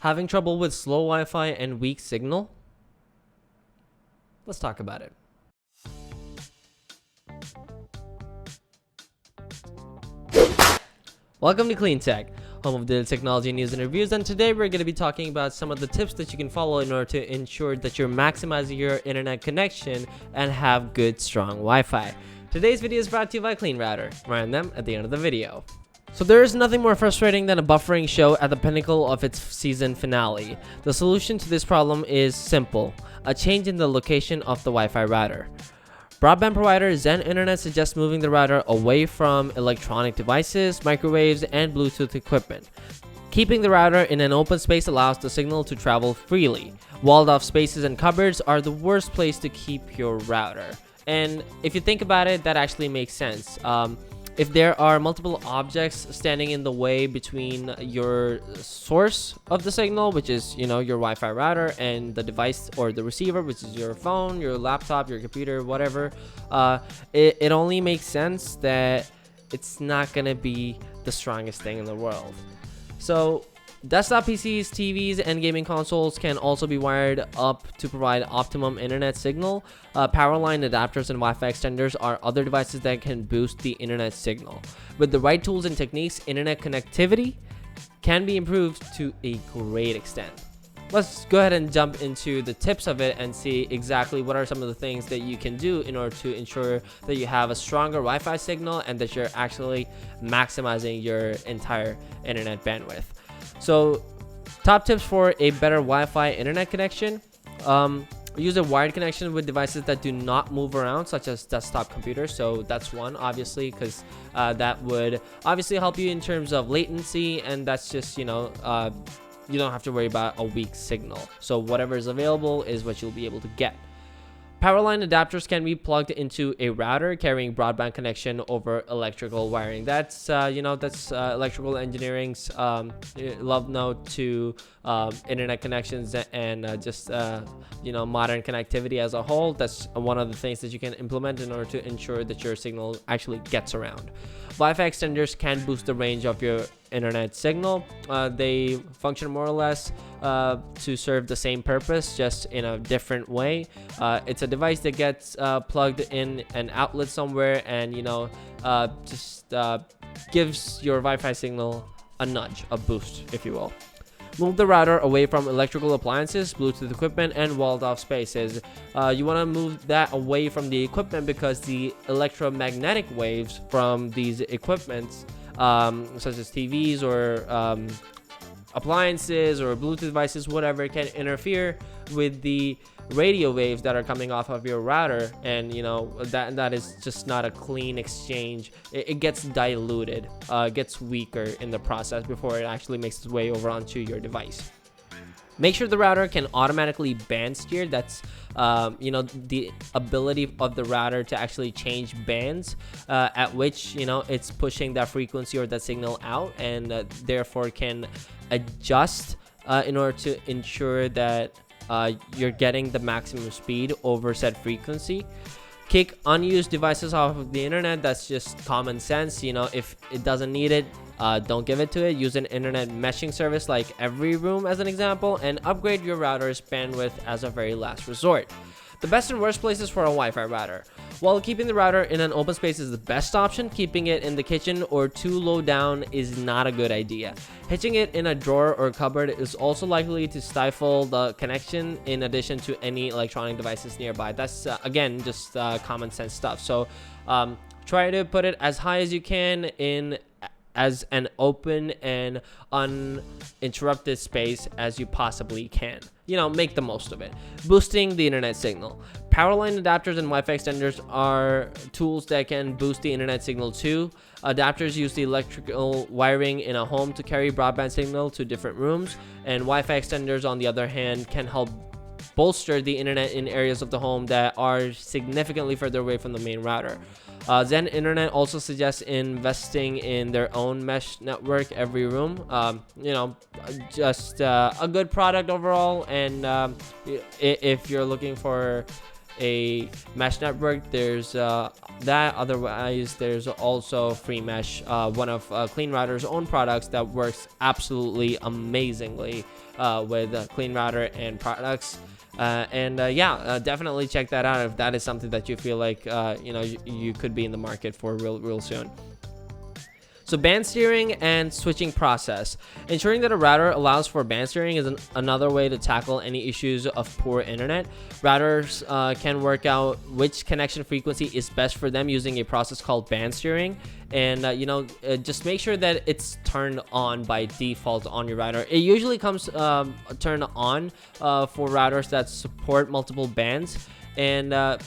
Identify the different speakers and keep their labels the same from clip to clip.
Speaker 1: Having trouble with slow Wi-Fi and weak signal? Let's talk about it. Welcome to Clean Tech, home of the technology news and reviews, and today we're going to be talking about some of the tips that you can follow in order to ensure that you're maximizing your internet connection and have good, strong Wi-Fi. Today's video is brought to you by Clean Router. Run them at the end of the video. So there is nothing more frustrating than a buffering show at the pinnacle of its season finale. The solution to this problem is simple: a change in the location of the Wi-Fi router. Broadband provider Zen Internet suggests moving the router away from electronic devices, microwaves, and Bluetooth equipment. Keeping the router in an open space allows the signal to travel freely. Walled-off spaces and cupboards are the worst place to keep your router. And if you think about it, that actually makes sense. If there are multiple objects standing in the way between your source of the signal, which is, your Wi-Fi router, and the device or the receiver, which is your phone, your laptop, your computer, whatever, it only makes sense that it's not gonna be the strongest thing in the world. So desktop PCs, TVs, and gaming consoles can also be wired up to provide optimum internet signal. Powerline adapters and Wi-Fi extenders are other devices that can boost the internet signal. With the right tools and techniques, internet connectivity can be improved to a great extent. Let's go ahead and jump into the tips of it and see exactly what are some of the things that you can do in order to ensure that you have a stronger Wi-Fi signal and that you're actually maximizing your entire internet bandwidth. So, top tips for a better Wi-Fi internet connection: use a wired connection with devices that do not move around, such as desktop computers. So that's one, obviously, because that would obviously help you in terms of latency, and that's just you don't have to worry about a weak signal. So whatever is available is what you'll be able to get. Powerline adapters can be plugged into a router carrying broadband connection over electrical wiring. That's electrical engineering's love note to internet connections and modern connectivity as a whole. That's one of the things that you can implement in order to ensure that your signal actually gets around. Wi-Fi extenders can boost the range of your internet signal. They function more or less to serve the same purpose, just in a different way. It's a device that gets plugged in an outlet somewhere and gives your Wi-Fi signal a nudge, a boost, if you will. Move the router away from electrical appliances, Bluetooth equipment, and walled-off spaces. You want to move that away from the equipment because the electromagnetic waves from these equipments, such as TVs or appliances or Bluetooth devices, whatever, can interfere with the radio waves that are coming off of your router, and that is just not a clean exchange. It gets diluted, gets weaker in the process before it actually makes its way over onto your device. Make sure the router can automatically band steer. That's the ability of the router to actually change bands at which it's pushing that frequency or that signal out, and therefore can adjust in order to ensure that you're getting the maximum speed over said frequency. Kick unused devices off of the internet. That's just common sense. If it doesn't need it, don't give it to it. Use an internet meshing service like EveryRoom as an example, and upgrade your router's bandwidth as a very last resort. The best and worst places for a Wi-Fi router. While keeping the router in an open space is the best option, keeping it in the kitchen or too low down is not a good idea. Hitching it in a drawer or cupboard is also likely to stifle the connection, in addition to any electronic devices nearby. That's again just common sense stuff. So try to put it as high as you can in as an open and uninterrupted space as you possibly can. Make the most of it. Boosting the internet signal. Powerline adapters and Wi-Fi extenders are tools that can boost the internet signal too. Adapters use the electrical wiring in a home to carry broadband signal to different rooms, and Wi-Fi extenders, on the other hand, can help bolster the internet in areas of the home that are significantly further away from the main router. Zen Internet also suggests investing in their own mesh network, EveryRoom. Just a good product overall, and if you're looking for a mesh network, there's that. Otherwise, there's also free mesh, one of Clean Router's own products that works absolutely amazingly with Clean Router and products. Definitely check that out if that is something that you feel like you could be in the market for real soon. So band steering and switching process. Ensuring that a router allows for band steering is another way to tackle any issues of poor internet. Routers can work out which connection frequency is best for them using a process called band steering. And just make sure that it's turned on by default on your router. It usually comes turned on for routers that support multiple bands. And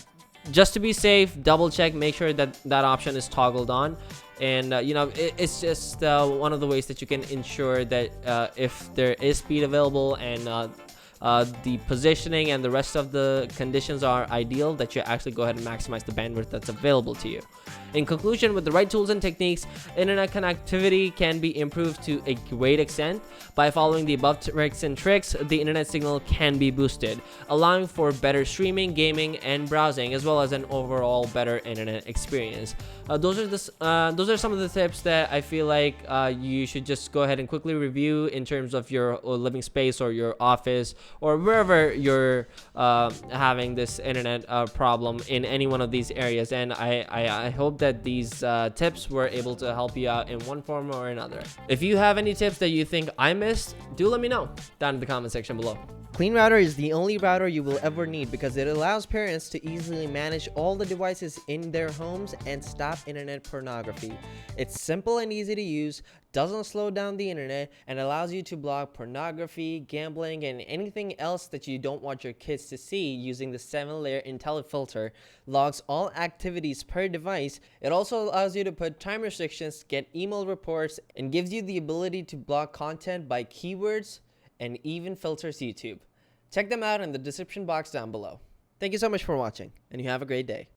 Speaker 1: just to be safe, double check, make sure that that option is toggled on. And it's just one of the ways that you can ensure that if there is speed available and the positioning and the rest of the conditions are ideal, that you actually go ahead and maximize the bandwidth that's available to you. In conclusion, with the right tools and techniques, internet connectivity can be improved to a great extent. By following the above tricks and tricks, the internet signal can be boosted, allowing for better streaming, gaming, and browsing, as well as an overall better internet experience. Those are some of the tips that I feel like you should just go ahead and quickly review in terms of your living space or your office or wherever you're having this internet problem in any one of these areas. And I hope that these tips were able to help you out in one form or another. If you have any tips that you think I missed, do let me know down in the comment section below.
Speaker 2: Clean Router is the only router you will ever need because it allows parents to easily manage all the devices in their homes and stop internet pornography. It's simple and easy to use, doesn't slow down the internet, and allows you to block pornography, gambling, and anything else that you don't want your kids to see using the 7-layer IntelliFilter. Logs all activities per device. It also allows you to put time restrictions, get email reports, and gives you the ability to block content by keywords and even filters YouTube. Check them out in the description box down below. Thank you so much for watching, and you have a great day.